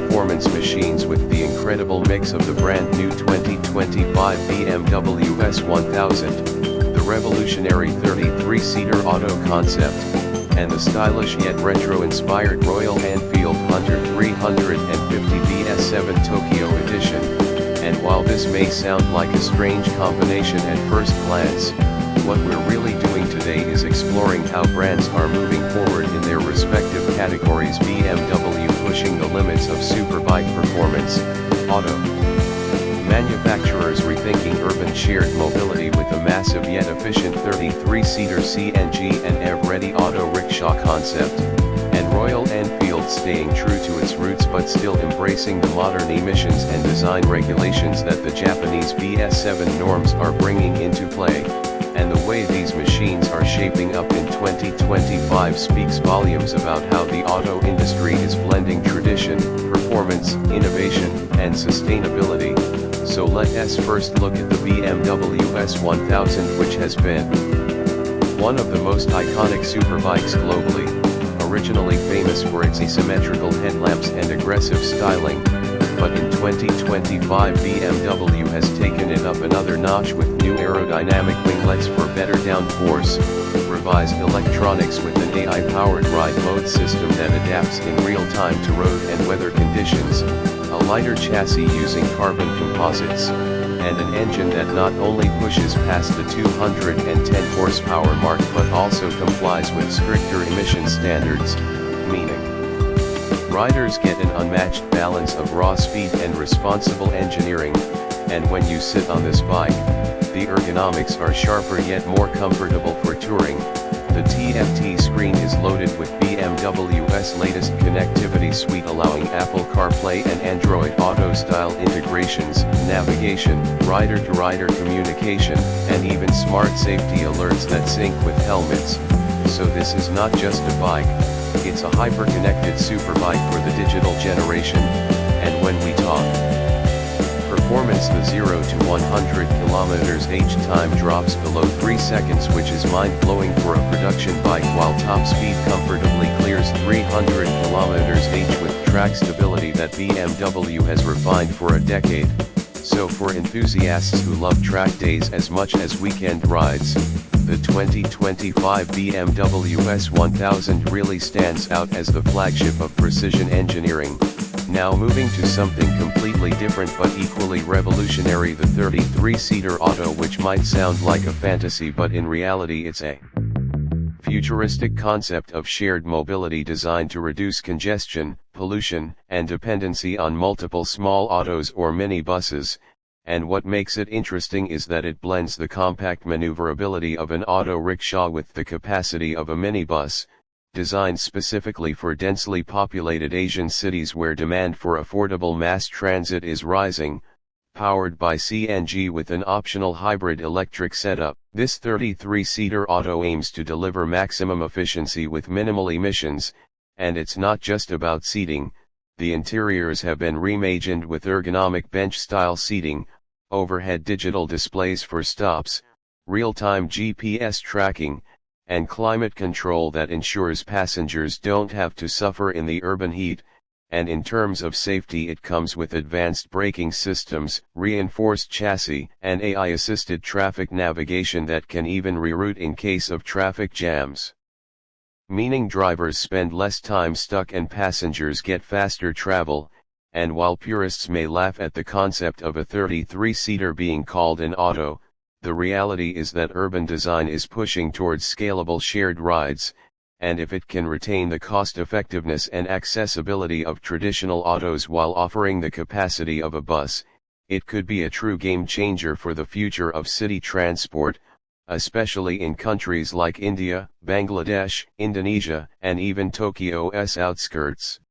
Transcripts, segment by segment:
performance machines with the incredible mix of the brand new 2025 BMW S 1000, the revolutionary 33-seater auto concept, and the stylish yet retro-inspired Royal Enfield Hunter 350 BS7 Tokyo Edition. And while this may sound like a strange combination at first glance, what we're really doing today is exploring how brands are moving forward in their respective categories. BMW pushing the limits of superbike performance, auto. Manufacturers rethinking urban shared mobility with a massive yet efficient 33-seater CNG and EV-ready auto rickshaw concept, and Royal Enfield staying true to its roots but still embracing the modern emissions and design regulations that the Japanese BS7 norms are bringing into play. And the way these machines are shaping up in 2025 speaks volumes about how the auto industry is blending tradition, performance, innovation, and sustainability. So let us first look at the BMW S 1000, which has been one of the most iconic superbikes globally, originally famous for its asymmetrical headlamps and aggressive styling, but in 2025 BMW has taken it up another notch with new aerodynamic winglets for better downforce, revised electronics with an AI-powered ride mode system that adapts in real time to road and weather conditions, a lighter chassis using carbon composites, and an engine that not only pushes past the 210 horsepower mark but also complies with stricter emission standards, meaning riders get an unmatched balance of raw speed and responsible engineering, and when you sit on this bike, the ergonomics are sharper yet more comfortable for touring. The TFT screen is loaded with BMW's latest connectivity suite, allowing Apple CarPlay and Android Auto style integrations, navigation, rider-to-rider communication, and even smart safety alerts that sync with helmets. So this is not just a bike, it's a hyper-connected superbike for the digital generation. And when we talk performance, the 0 to 100 km/h time drops below 3 seconds, which is mind-blowing for a production bike, while top speed comfortably clears 300 km/h with track stability that BMW has refined for a decade. So for enthusiasts who love track days as much as weekend rides, the 2025 BMW S 1000 really stands out as the flagship of precision engineering. Now moving to something completely different but equally revolutionary, the 33-seater auto, which might sound like a fantasy but in reality it's a futuristic concept of shared mobility designed to reduce congestion, pollution, and dependency on multiple small autos or minibuses. And what makes it interesting is that it blends the compact maneuverability of an auto rickshaw with the capacity of a minibus, designed specifically for densely populated Asian cities where demand for affordable mass transit is rising. Powered by CNG with an optional hybrid electric setup, this 33-seater auto aims to deliver maximum efficiency with minimal emissions, and it's not just about seating. The interiors have been reimagined with ergonomic bench-style seating, overhead digital displays for stops, real-time GPS tracking, and climate control that ensures passengers don't have to suffer in the urban heat. And in terms of safety, it comes with advanced braking systems, reinforced chassis, and AI-assisted traffic navigation that can even reroute in case of traffic jams, meaning drivers spend less time stuck and passengers get faster travel. And while purists may laugh at the concept of a 33-seater being called an auto, the reality is that urban design is pushing towards scalable shared rides, and if it can retain the cost-effectiveness and accessibility of traditional autos while offering the capacity of a bus, it could be a true game-changer for the future of city transport, especially in countries like India, Bangladesh, Indonesia, and even Tokyo's outskirts,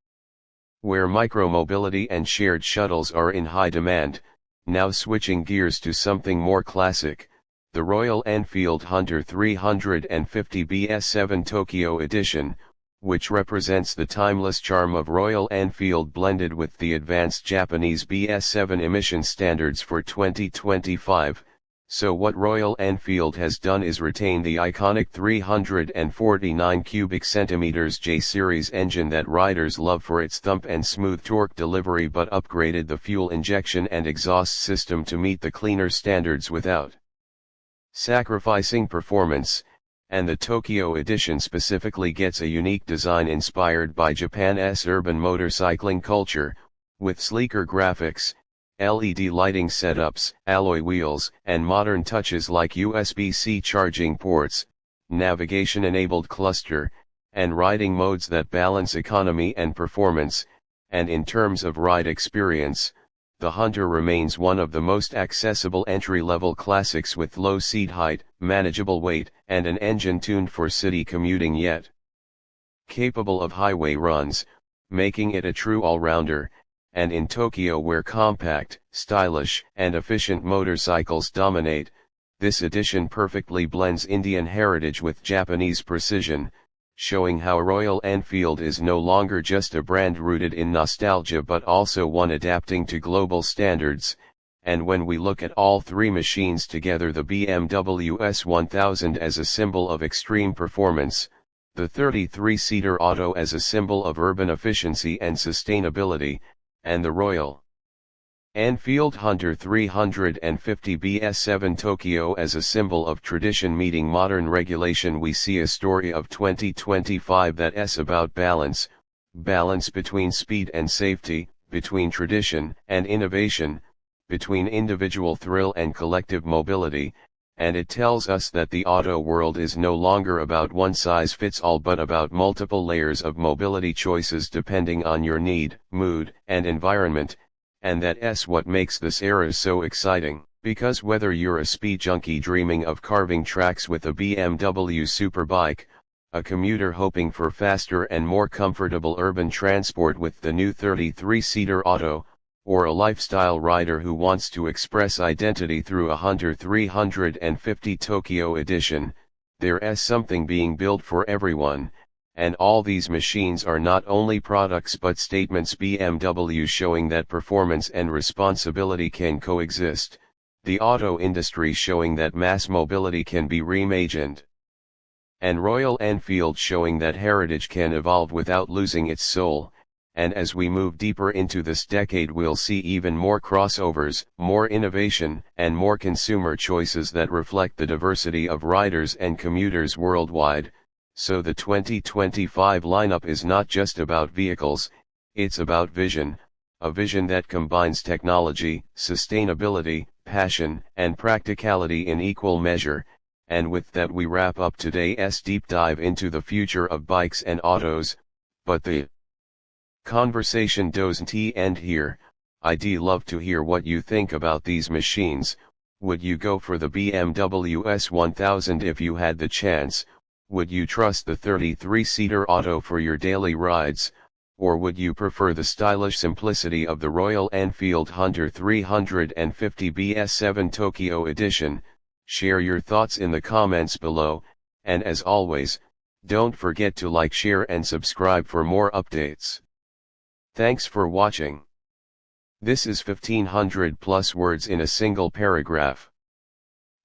where micromobility and shared shuttles are in high demand. Now switching gears to something more classic, the Royal Enfield Hunter 350 BS7 Tokyo Edition, which represents the timeless charm of Royal Enfield blended with the advanced Japanese BS7 emission standards for 2025. So what Royal Enfield has done is retain the iconic 349 cubic centimeters J-series engine that riders love for its thump and smooth torque delivery, but upgraded the fuel injection and exhaust system to meet the cleaner standards without sacrificing performance, and the Tokyo edition specifically gets a unique design inspired by Japan's urban motorcycling culture, with sleeker graphics, LED lighting setups, alloy wheels, and modern touches like USB-C charging ports, navigation-enabled cluster, and riding modes that balance economy and performance. And in terms of ride experience, the Hunter remains one of the most accessible entry-level classics, with low seat height, manageable weight, and an engine tuned for city commuting, yet capable of highway runs, making it a true all-rounder. And in Tokyo, where compact, stylish, and efficient motorcycles dominate, this edition perfectly blends Indian heritage with Japanese precision, showing how Royal Enfield is no longer just a brand rooted in nostalgia but also one adapting to global standards. And when we look at all three machines together, the BMW S1000 as a symbol of extreme performance, the 33-seater Auto as a symbol of urban efficiency and sustainability, and the Royal Enfield Hunter 350 S7 Tokyo as a symbol of tradition meeting modern regulation, we see a story of 2025 that's about balance between speed and safety, between tradition and innovation, between individual thrill and collective mobility. And it tells us that the auto world is no longer about one size fits all, but about multiple layers of mobility choices depending on your need, mood, and environment. And that's what makes this era so exciting, because whether you're a speed junkie dreaming of carving tracks with a BMW Superbike, a commuter hoping for faster and more comfortable urban transport with the new 33-seater Auto, or a lifestyle rider who wants to express identity through a Hunter 350 Tokyo edition, there's something being built for everyone. And all these machines are not only products but statements. BMW showing that performance and responsibility can coexist, the auto industry showing that mass mobility can be reimagined, and Royal Enfield showing that heritage can evolve without losing its soul. And as we move deeper into this decade, we'll see even more crossovers, more innovation, and more consumer choices that reflect the diversity of riders and commuters worldwide. So the 2025 lineup is not just about vehicles, it's about vision, a vision that combines technology, sustainability, passion, and practicality in equal measure. And with that, we wrap up today's deep dive into the future of bikes and autos, but the conversation doesn't end here. I'd love to hear what you think about these machines. Would you go for the BMW S1000 if you had the chance? Would you trust the 33-seater Auto for your daily rides? Or would you prefer the stylish simplicity of the Royal Enfield Hunter 350 S7 Tokyo edition? Share your thoughts in the comments below, and as always, don't forget to like, share and subscribe for more updates. Thanks for watching. This is 1500 plus words in a single paragraph.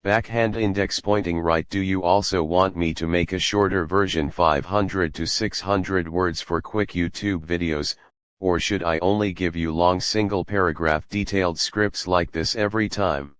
Backhand index pointing right. Do you also want me to make a shorter version, 500 to 600 words for quick YouTube videos, or should I only give you long single paragraph detailed scripts like this every time?